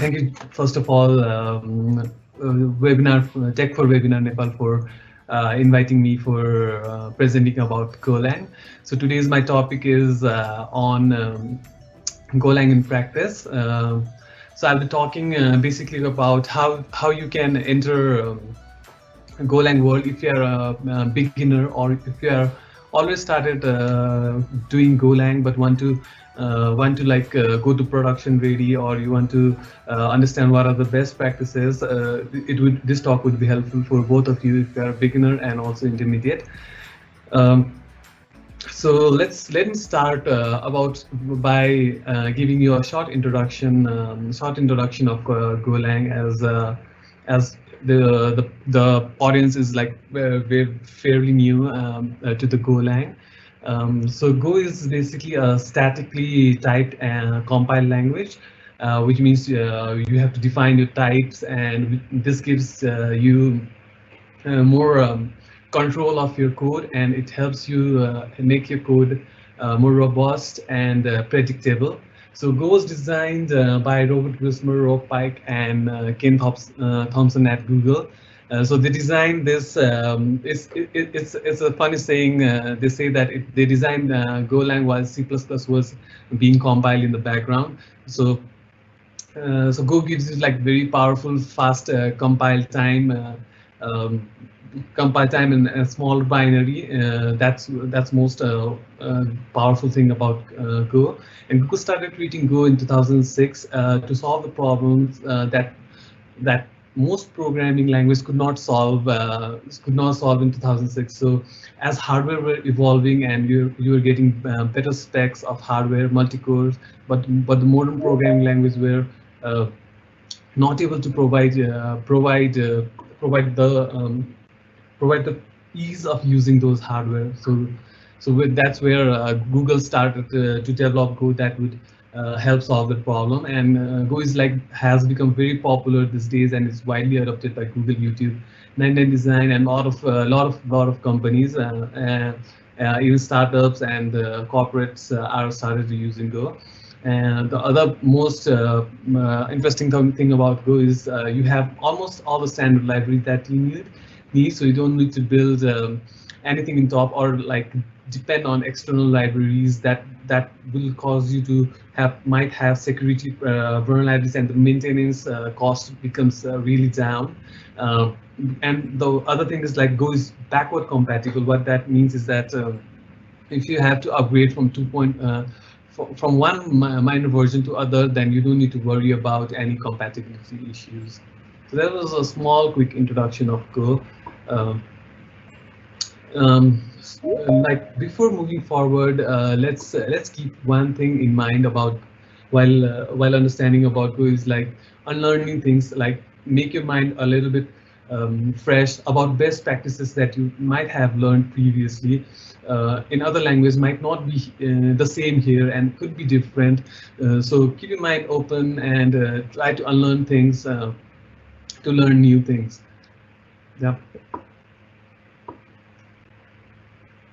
Thank you, first of all, Tech for Webinar Nepal for inviting me for presenting about Golang. So today's my topic is on Golang in practice. So I'll be talking basically about how you can enter Golang world if you're a beginner, or if you are already started doing Golang but want to like go to production ready, or you want to understand what are the best practices. This talk would be helpful for both of you if you are a beginner and also intermediate. So let me start by giving you a short introduction of Golang, as the audience is like we're fairly new to the Golang. So Go is basically a statically typed compiled language, which means you have to define your types, and this gives you more control of your code, and it helps you make your code more robust and predictable. So Go was designed by Robert Grismer, Rob Pike, and Ken Thompson at Google. So they designed this. It's a funny saying. They say that they designed Golang while C++ was being compiled in the background. So Go gives you like very powerful, fast compile time in a small binary. That's most powerful thing about Go. And Google started creating Go in 2006 to solve the problems that most programming languages could not solve in 2006. So as hardware were evolving and you were getting better specs of hardware, multi-cores, but the modern programming language were not able to provide the ease of using those hardware. So that's where Google started to develop Go that would help solve the problem. And Go is has become very popular these days, and it's widely adopted by Google, YouTube, 99 Design, and a lot of companies, even startups and corporates are started using Go. And the other most interesting thing about Go is you have almost all the standard libraries that you need, so you don't need to build anything in top, or like depend on external libraries that will cause you to might have security vulnerabilities, and the maintenance cost becomes really down. And the other thing is like Go is backward compatible. What that means is that if you have to upgrade from from one minor version to other, then you don't need to worry about any compatibility issues. So that was a small, quick introduction of Go. Like before moving forward, let's keep one thing in mind about while understanding about Go is like unlearning things, like make your mind a little bit fresh about best practices that you might have learned previously in other languages, might not be the same here and could be different. So keep your mind open and try to unlearn things to learn new things. Yeah.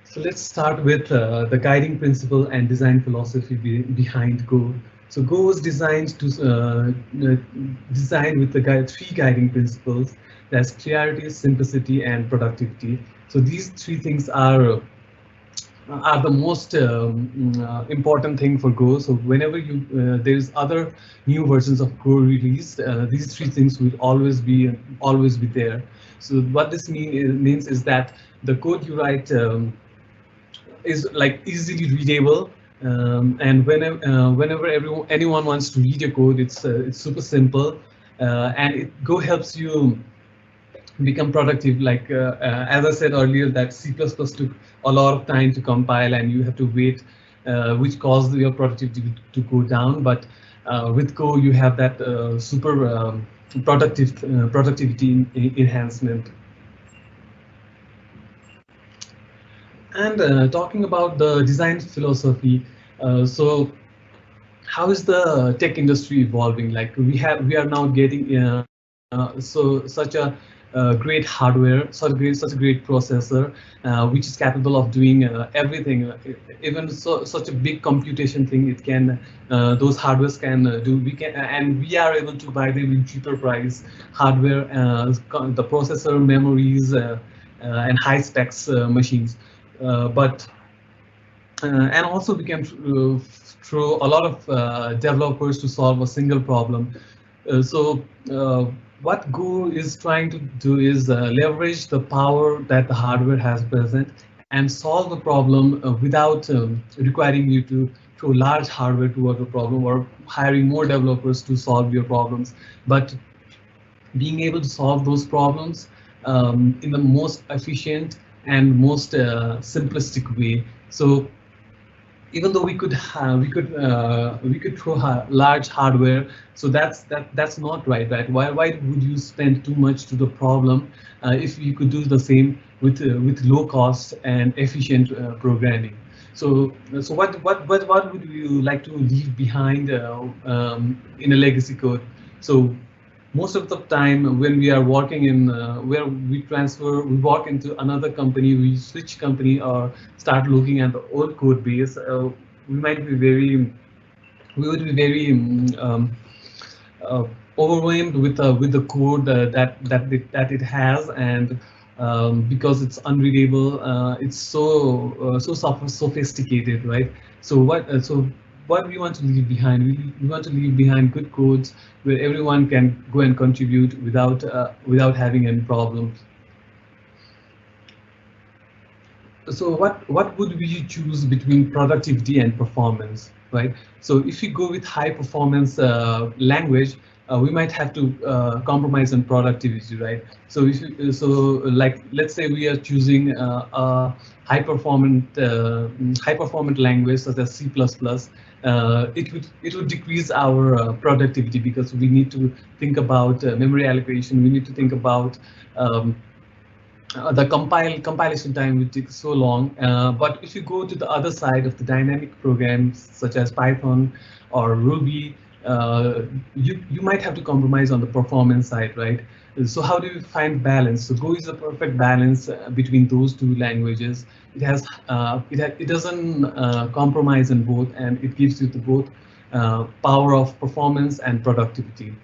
So let's start with the guiding principle and design philosophy behind Go. So Go was designed to design with the three guiding principles. That's clarity, simplicity, and productivity. So these three things are the most important thing for Go. So whenever there's other new versions of Go released, these three things will always be there. So what this means is that the code you write is like easily readable, and whenever anyone wants to read your code, it's super simple, and Go helps you become productive. Like as I said earlier, that C++ took a lot of time to compile, and you have to wait, which caused your productivity to go down. But with Go, you have that super productivity enhancement. And talking about the design philosophy, so how is the tech industry evolving? Like we are now getting such a great hardware, such a great processor, which is capable of doing everything, even such a big computation thing. It can, those hardwares can do. We can, and we are able to buy them in cheaper price hardware, the processor, memories, and high specs machines. But and also we can throw a lot of developers to solve a single problem. So what Go is trying to do is leverage the power that the hardware has present and solve the problem without requiring you to throw large hardware toward the problem or hiring more developers to solve your problems, but being able to solve those problems in the most efficient and most simplistic way. So even though we could throw large hardware, so that's not right, right? Why would you spend too much to the problem if you could do the same with low cost and efficient programming? So what would you like to leave behind in a legacy code? So most of the time when we are working in where we walk into another company, we switch company or start looking at the old code base, we might be very, we would be very uh, overwhelmed with the code that it has, and because it's unreadable, it's so sophisticated, right? So what we want to leave behind, we want to leave behind good codes where everyone can go and contribute without having any problems. So what would we choose between productivity and performance, right? So if you go with high performance language, we might have to compromise on productivity, right? So if you, so like let's say we are choosing a high performant language such as C++, it would decrease our productivity because we need to think about memory allocation. We need to think about the compilation time will take so long. But if you go to the other side of the dynamic programs such as Python or Ruby, you might have to compromise on the performance side, right? So how do you find balance? So Go is a perfect balance between those two languages. It doesn't compromise in both, and it gives you the both power of performance and productivity.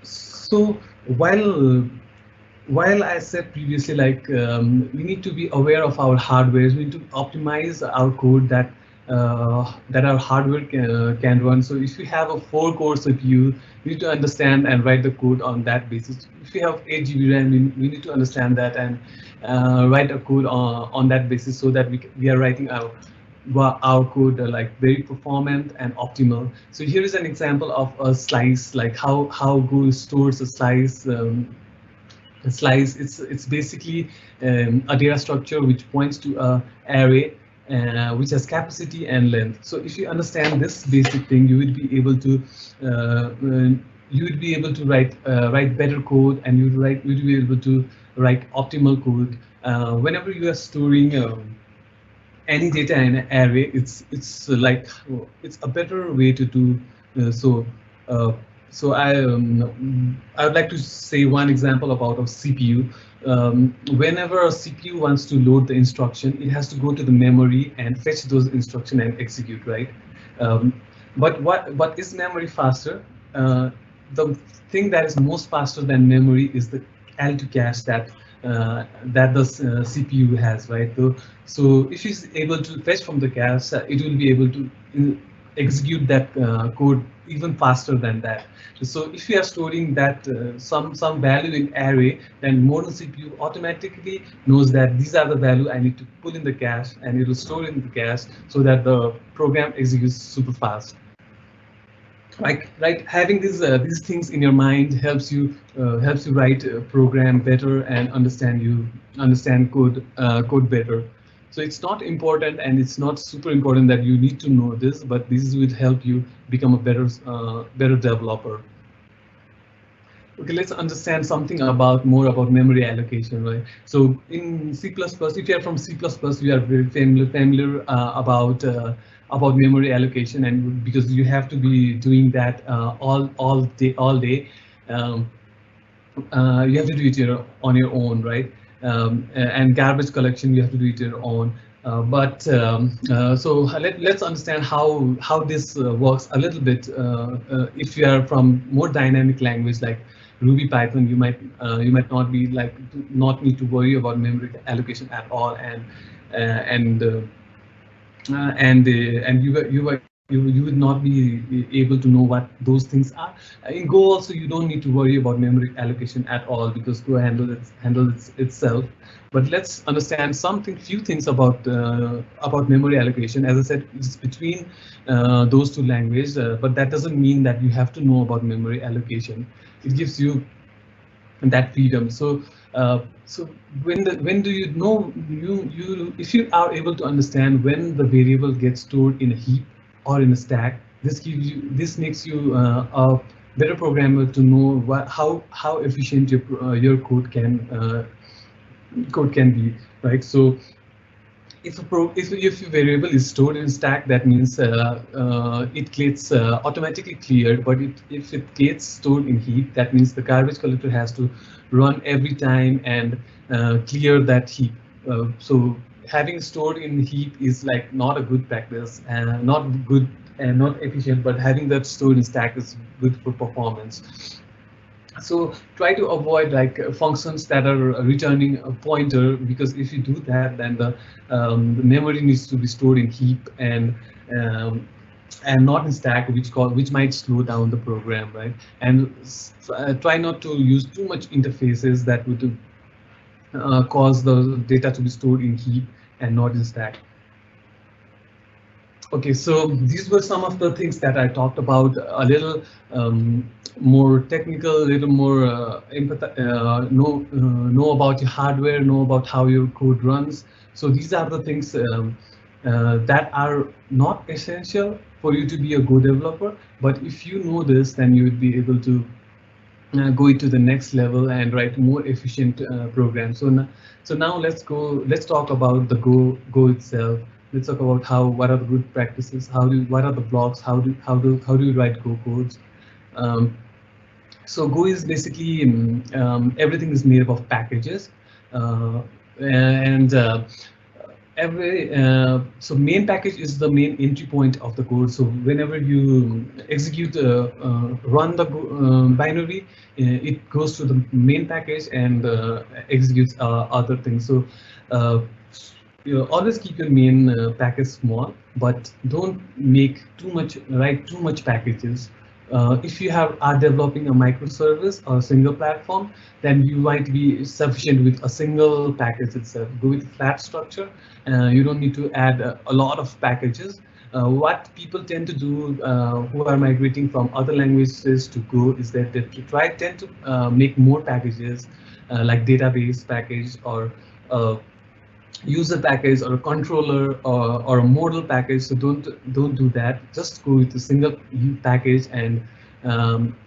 So while I said previously, like we need to be aware of our hardware, we need to optimize our code that our hardware can run. So if you have a 4-core CPU, you need to understand and write the code on that basis. If you have 8 GB RAM, we need to understand that and write a code on that basis, so that we are writing our code like very performant and optimal. So here is an example of a slice, like how Go stores a slice. A slice, it's basically a data structure which points to a array which has capacity and length. So if you understand this basic thing, you would be able to write better code, and you'd be able to write optimal code whenever you are storing any data in an array. It's a better way to do so I would like to say one example about a CPU. Whenever a CPU wants to load the instruction, it has to go to the memory and fetch those instructions and execute, right? But what is memory faster? The thing that is most faster than memory is the L2 cache that the CPU has, right? So if it's able to fetch from the cache, it will be able to execute that code even faster than that. So if you are storing that some value in array, then modern CPU automatically knows that these are the value I need to put in the cache, and it will store in the cache so that the program executes super fast. Right, having these things in your mind helps you write a program better and understand code better. So it's not important, and it's not super important that you need to know this, but this will help you become a better developer. Okay, let's understand something more about memory allocation, right? So in C++, if you are from C++, you are very familiar about about memory allocation, and because you have to be doing that all day. Um, you have to do it on your own, right? And garbage collection, you have to do it your own. So let's understand how this works a little bit. If you are from more dynamic language like Ruby, Python, you might not need to worry about memory allocation at all, and you would not be able to know what those things are. In Go also, you don't need to worry about memory allocation at all because Go handles itself. But let's understand few things about memory allocation. As I said, it's between those two languages, but that doesn't mean that you have to know about memory allocation. It gives you that freedom. So when do you know you if you are able to understand when the variable gets stored in a heap or in a stack, this makes you a better programmer to know how efficient your code can be, right? So if a variable is stored in stack, that means it gets automatically cleared. But if it gets stored in heap, that means the garbage collector has to run every time and clear that heap. So having stored in heap is like not a good practice and not good and not efficient. But having that stored in stack is good for performance. So try to avoid functions that are returning a pointer, because if you do that, then the memory needs to be stored in heap and not in stack, which might slow down the program, right? And try not to use too much interfaces that would cause the data to be stored in heap and not in stack. Okay, so these were some of the things that I talked about, a little more technical, a little more know about your hardware, know about how your code runs. So these are the things that are not essential for you to be a Go developer. But if you know this, then you would be able to go into the next level and write more efficient programs. So now let's talk about the Go itself. Let's talk about what are the good practices, what are the blocks, how do you write Go codes. So Go is basically everything is made up of packages, and so main package is the main entry point of the code. So whenever you execute run the binary, it goes to the main package and executes other things. So you always keep your main package small, but don't write too much packages. If you are developing a microservice or a single platform, then you might be sufficient with a single package itself. Go with flat structure. You don't need to add a lot of packages. What people tend to do who are migrating from other languages to Go is that they tend to make more packages like database package or user package or a controller or a model package. So don't do that. Just go with a single package and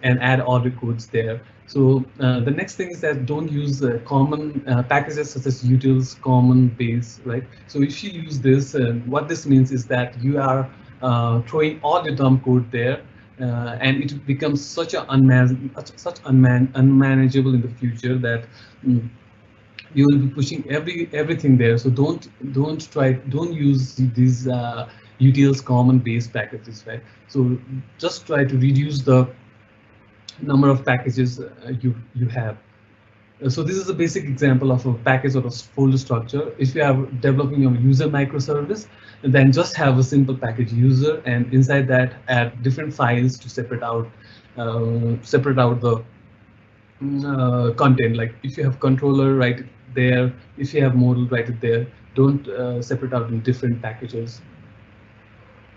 add all the codes there. So the next thing is that don't use common packages such as utils, common, base, right? So if you use this, what this means is that you are throwing all the dumb code there, and it becomes such unmanageable in the future that you will be pushing everything there. So don't use these utils, common, base packages, right? So just try to reduce the number of packages you have. So this is a basic example of a package or a folder structure. If you are developing a user microservice, then just have a simple package user, and inside that add different files to separate out the content. Like if you have controller, write it there. If you have model, write it there. Don't separate out in different packages.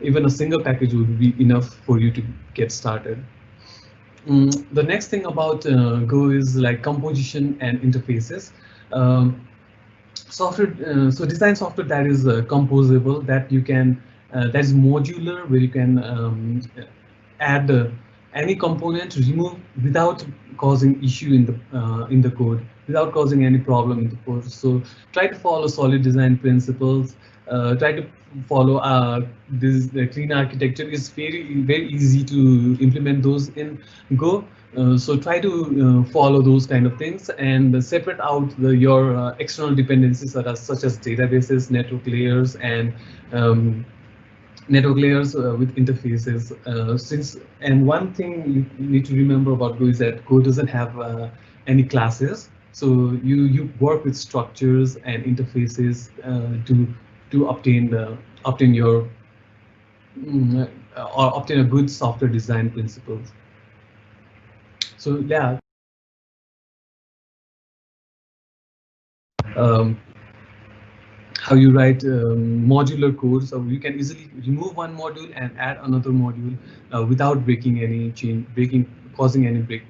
Even a single package would be enough for you to get started. The next thing about Go is like composition and interfaces. So design software that is composable, that you can that is modular, where you can add any component, remove without causing issue in the code, without causing any problem in the code. So try to follow solid design principles. try to follow this the clean architecture. Is very easy to implement those in Go. So try to follow those kind of things and separate out your external dependencies such as databases, network layers with interfaces. And one thing you need to remember about Go is that Go doesn't have any classes. So you work with structures and interfaces to obtain your or obtain a good software design principles. So yeah. How you write modular code, so you can easily remove one module and add another module without causing any break.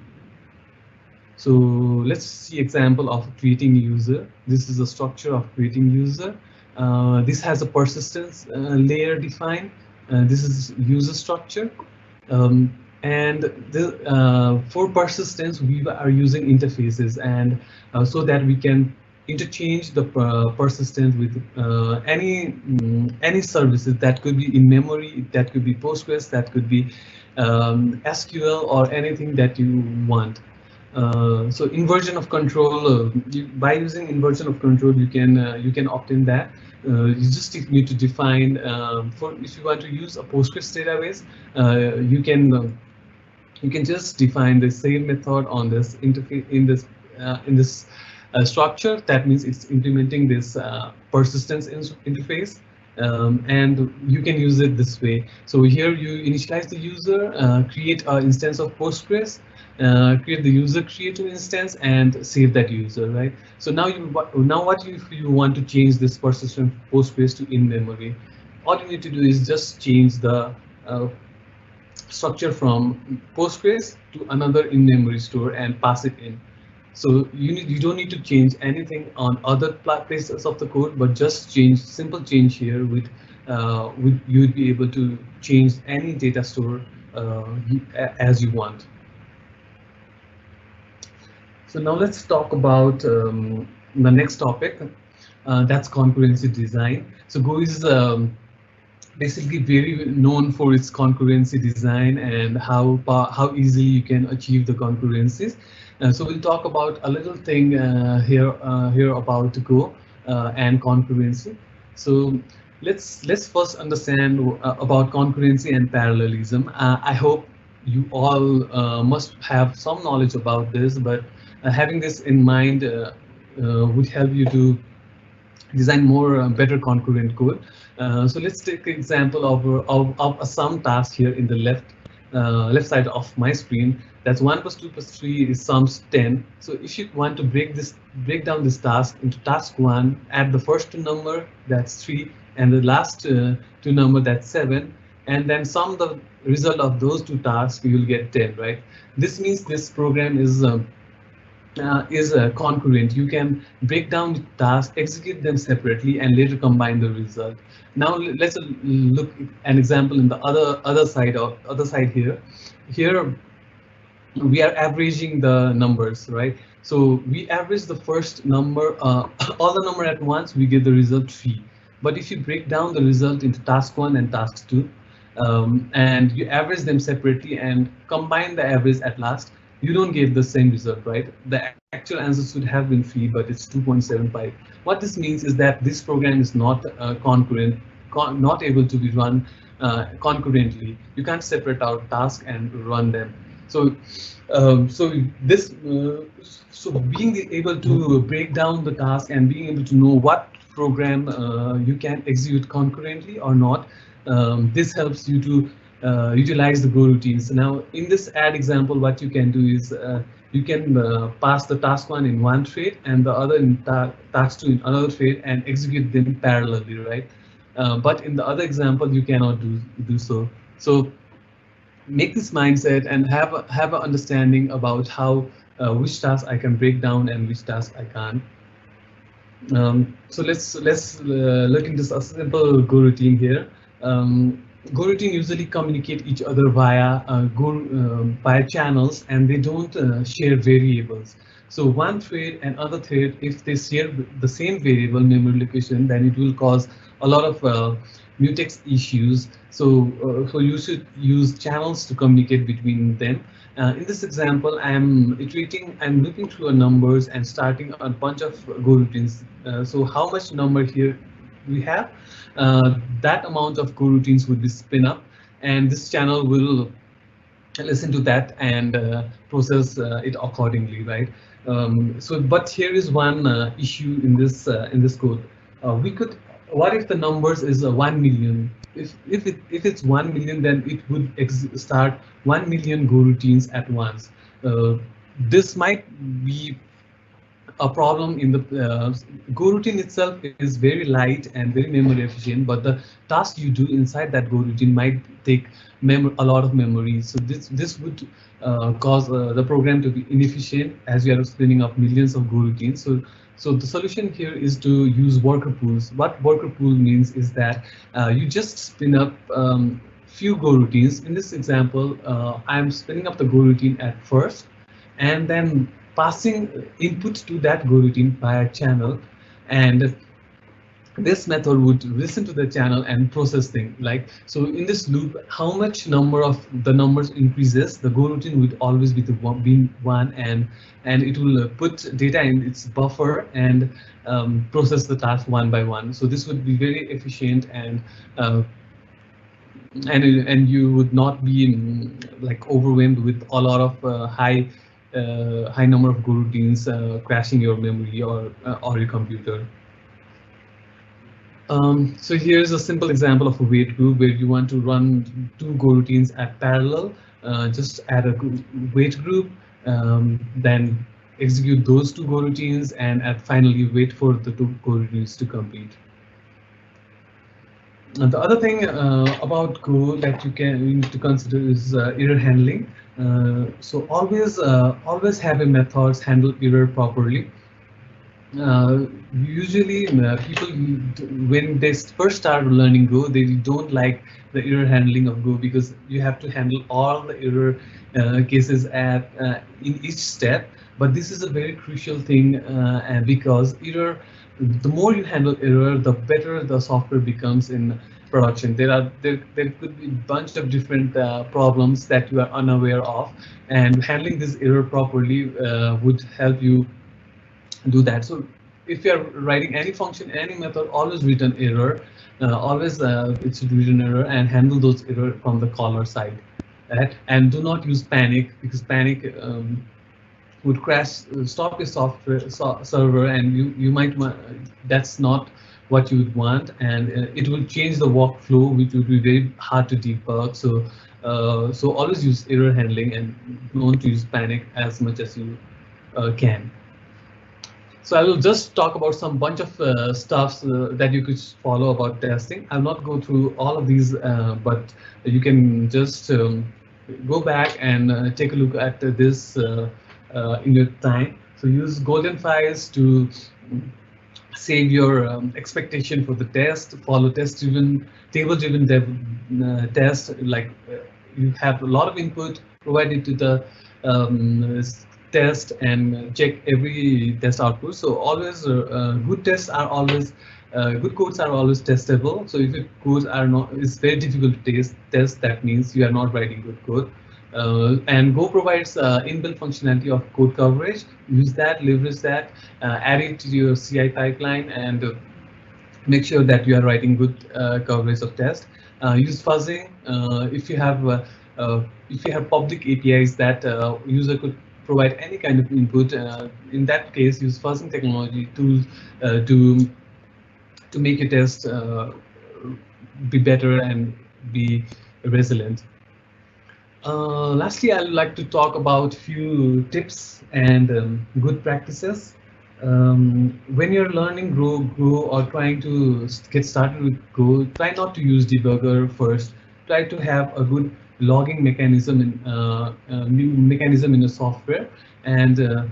So let's see example of creating user. This is a structure of creating user. This has a persistence layer defined. This is user structure. And for persistence, we are using interfaces, and so that we can interchange the persistence with any services. That could be in memory, that could be Postgres, that could be SQL, or anything that you want. So inversion of control, by using inversion of control, you can obtain that. You just need to define for if you want to use a Postgres database, you can just define the same method on this interface in this structure. That means it's implementing this persistence interface. And you can use it this way. So here you initialize the user, create an instance of Postgres, create the user creator instance, and save that user, right? So now what if you want to change this persistent Postgres to in memory? All you need to do is just change the structure from Postgres to another in-memory store and pass it in. So you don't need to change anything on other places of the code, but just simple change here with you would be able to change any data store as you want. So now let's talk about the next topic. That's concurrency design. So Go is basically very known for its concurrency design and how easily you can achieve the concurrencies. So we'll talk about a little thing here about Go and concurrency. So let's first understand about concurrency and parallelism. I hope you all must have some knowledge about this, but having this in mind would help you to design more better concurrent code. So let's take an example of a sum task here in the left side of my screen. That's 1 + 2 + 3 is sums 10. So if you want to break down this task into task 1, add the first two number, that's 3, and the last two number, that's 7, and then sum the result of those two tasks, you will get 10, right? This means this program is concurrent. You can break down the tasks, execute them separately, and later combine the result. Now let's look at an example in the other side here. Here we are averaging the numbers, right? So we average the first number, all the number at once, we get the result 3. But if you break down the result into task 1 and task 2, and you average them separately and combine the average at last, you don't get the same result, right? The actual answer should have been 3, but it's 2.75. What this means is that this program is not concurrent, not able to be run concurrently. You can't separate out tasks and run them. So, so being able to break down the task and being able to know what program you can execute concurrently or not, this helps you to utilize the Go routines. Now, in this add example, what you can do is you can pass the task 1 in one thread and the other in task 2 in another thread and execute them parallelly, right? But in the other example, you cannot do so. So make this mindset and have an understanding about how which task I can break down and which task I can't. So let's look into a simple Go routine here. Go routine usually communicate each other via via channels, and they don't share variables. So one thread and other thread, if they share the same variable memory location, then it will cause a lot of mutex issues. So you should use channels to communicate between them. In this example, I'm looking through a numbers and starting a bunch of Go routines. So how much number here we have? That amount of Go routines would be spin up, and this channel will listen to that and process it accordingly, right? But here is one issue in this code. We could, what if the numbers is 1 million? If it's 1 million, then it would start 1 million Go routines at once. This might be a problem in the Go routine itself is very light and very memory efficient, but the task you do inside that Go routine might take a lot of memory. So this would cause the program to be inefficient as we are spinning up millions of Go routines. So the solution here is to use worker pools. What worker pool means is that you just spin up few Go routines. In this example, I'm spinning up the Go routine at first, and then passing input to that Go routine via channel, and this method would listen to the channel and process things. Like, so in this loop, how much number of the numbers increases, the Go routine would always be the one, and it will put data in its buffer and process the task one by one. So this would be very efficient, and you would not be like overwhelmed with a lot of high number of Go routines crashing your memory or your computer. So here's a simple example of a wait group where you want to run two Go routines at parallel. Just add a wait group, then execute those two Go routines, and finally wait for the two Go routines to complete. And the other thing about Go that you need to consider is error handling. So always have a methods handle error properly. Usually people, when they first start learning Go, they don't like the error handling of Go because you have to handle all the error cases in each step. But this is a very crucial thing, and because the more you handle error, the better the software becomes in production. There could be a bunch of different problems that you are unaware of, and handling this error properly would help you do that. So if you are writing any function, any method, always return error, always it should return error and handle those error from the caller side. Right? And do not use panic, because panic would crash, stop your software server, and you might want, that's not what you would want, and it will change the workflow, which would be very hard to debug. So always use error handling and don't use panic as much as you can. So I will just talk about some bunch of stuffs that you could follow about testing. I'll not go through all of these, but you can just go back and take a look at this in your time. So use Golem files to save your expectation for the test. Follow table-driven test. Like you have a lot of input provided to the test and check every test output. So always good tests are always good codes are always testable. So if your codes are not, it's very difficult to test. That means you are not writing good code. And Go provides inbuilt functionality of code coverage. Use that, leverage that, add it to your CI pipeline, and make sure that you are writing good coverage of test. Use fuzzing if you have public APIs that user could provide any kind of input. In that case, use fuzzing technology tools to make your test be better and be resilient. Lastly, I'd like to talk about few tips and good practices. When you're learning Go or trying to get started with Go, try not to use debugger first. Try to have a good logging mechanism in the software, and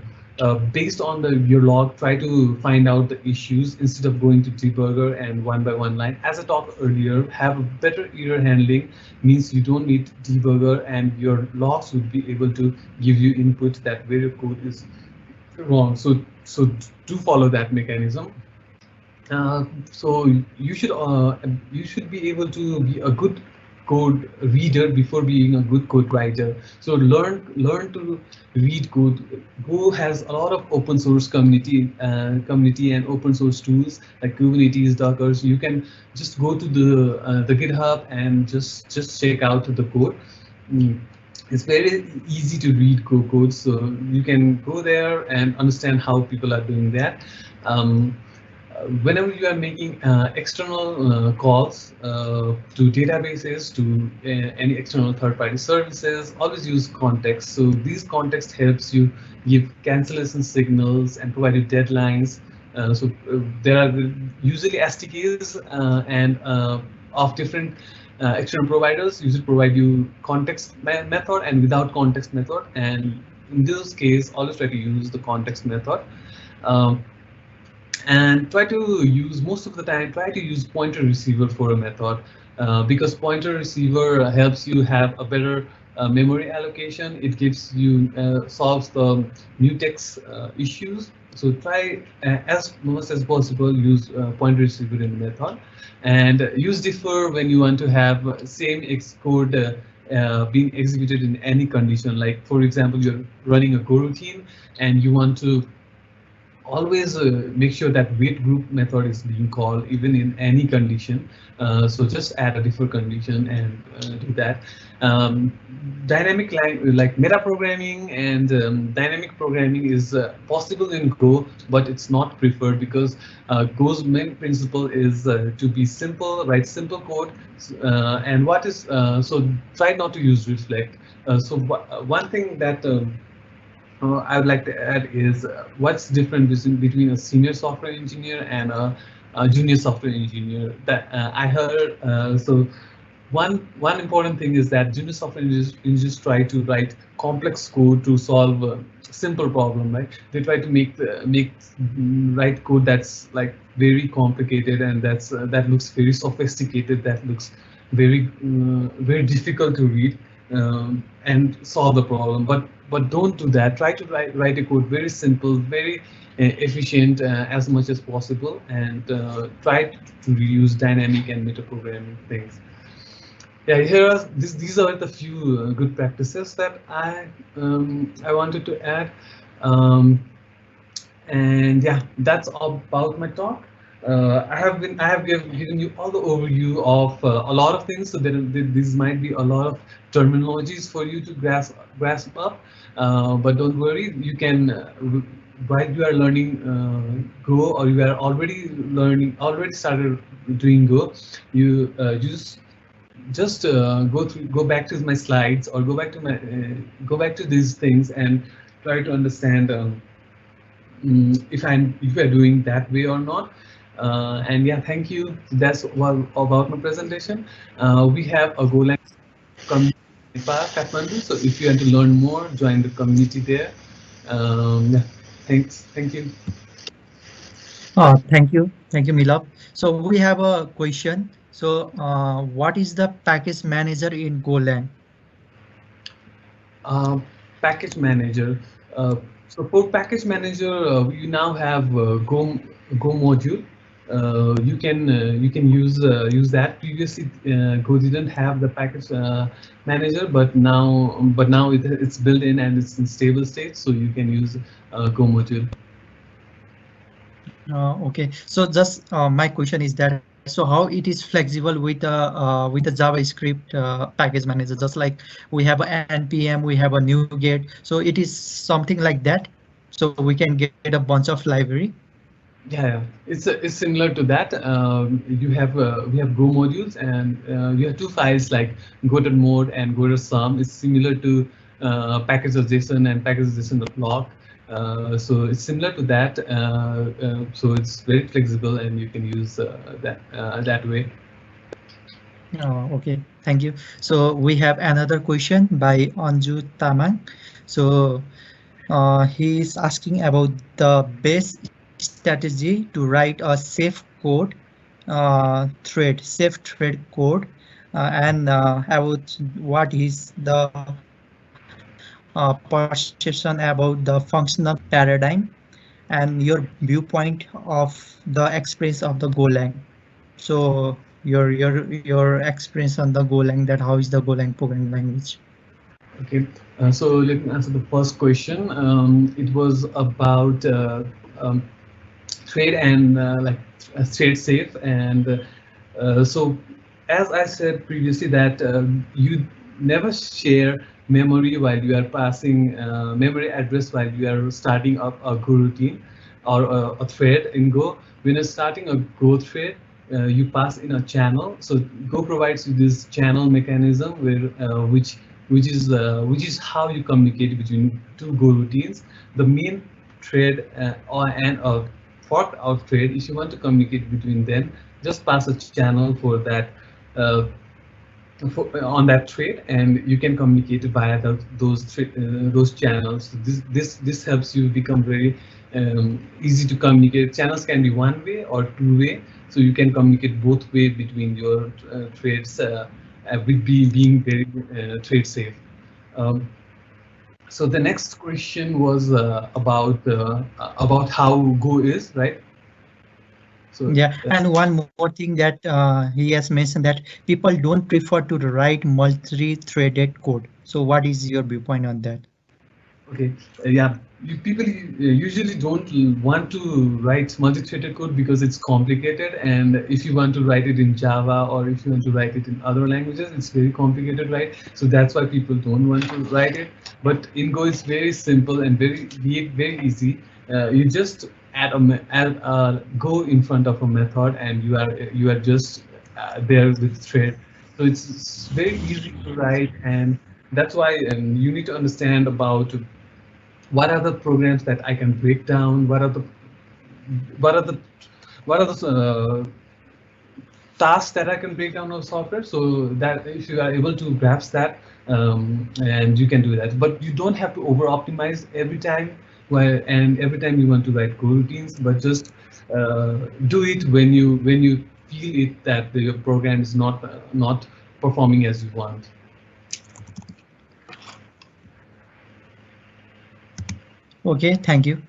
based on your log, try to find out the issues instead of going to debugger and one by one line. As I talked earlier, have a better error handling means you don't need debugger, and your logs would be able to give you input that where your code is wrong. So do follow that mechanism. So you should be able to be a good code reader before being a good code writer. So learn to read code. Go has a lot of open source community and open source tools like Kubernetes, Docker. So you can just go to the GitHub and just check out the code. Mm. It's very easy to read code, so you can go there and understand how people are doing that. Um, Whenever you are making external calls to databases, to any external third-party services, always use context. So these context helps you give cancellation signals and provide you deadlines. There are usually SDKs of different external providers usually provide you context method and without context method. And in this case, always try to use the context method. Um, and try to use most of the time try to use pointer receiver for a method, because pointer receiver helps you have a better memory allocation. It gives you solves the mutex issues. So try as much as possible use pointer receiver in the method, and use differ when you want to have same code being executed in any condition. Like for example, you're running a go routine and you want to always make sure that wait group method is being called even in any condition. So just add a different condition and do that. Dynamic like meta programming and dynamic programming is possible in Go, but it's not preferred because Go's main principle is to be simple, write simple code. And what is so try not to use reflect. One thing that I would like to add is what's different between a senior software engineer and a junior software engineer. That I heard. One important thing is that junior software engineers try to write complex code to solve a simple problem, right? They try to write code that's like very complicated and that looks very sophisticated, that looks very difficult to read and solve the problem. But don't do that. Try to write a code very simple, very efficient as much as possible, and try to reuse dynamic and meta programming things. Yeah, these are the few good practices that I wanted to add. Um, and yeah, that's about my talk. I have given you all the overview of a lot of things, so these might be a lot of terminologies for you to grasp up. But don't worry, you can while you are learning Go, or you are already started doing Go, you just go back to my slides, or go back to these things and try to understand. If you're doing that way or not. And yeah, thank you. That's all about my presentation. We have a Golang community in Nepal, Kathmandu. So if you want to learn more, join the community there. Yeah, thanks. Thank you. Thank you, Milap. So we have a question. So what is the package manager in Golang? Uh, Package manager. Uh, so for package manager, you now have Go module. You can use that. Previously, Go didn't have the package manager, but now it's built in and it's in stable state, so you can use Go module. Okay, so just my question is that, so how it is flexible with the JavaScript package manager? Just like we have a npm, we have a NuGet, so it is something like that. So we can get a bunch of library. Yeah, it's similar to that. You have we have Go modules, and you have two files like go.mode and go.sum. It's similar to package.json and package.json.log. So it's similar to that. So it's very flexible, and you can use that way. Okay, thank you. So we have another question by Anju Tamang. So he is asking about the best strategy to write a safe code safe thread code, and about what is the perception about the functional paradigm. and your viewpoint of the experience of the Golang. So your experience on the Golang, that how is the Golang programming language? Okay, so let me answer the first question. It was about um, trade and trade safe, and so as I said previously that you never share memory while you are passing memory address while you are starting up a Go routine or a thread in Go. When you're starting a Go thread, you pass in a channel. So Go provides you this channel mechanism where which is how you communicate between two Go routines. The main thread and a forked out thread, if you want to communicate between them, just pass a channel for that uh, on that thread, and you can communicate via those channels. This helps you become very easy to communicate. Channels can be one way or two way, so you can communicate both way between your threads with being very thread safe. Um, so the next question was about how Go is, right? So Yeah, and one more thing that he has mentioned, that people don't prefer to write multi-threaded code. So what is your viewpoint on that? okay, yeah, people usually don't want to write multi-threaded code because it's complicated, and if you want to write it in Java or if you want to write it in other languages, it's very complicated, right? So that's why people don't want to write it. But in Go, it's very simple and very easy. You just add a Go in front of a method, and you are just there with thread. So it's very easy to write, and that's why you need to understand about what are the programs that I can break down, what are the what are the tasks that I can break down on software, so that if you are able to grasp that, and you can do that. But you don't have to over optimize every time, and every time you want to write Go routines, but just do it when you feel it that your program is not performing as you want. Okay, thank you.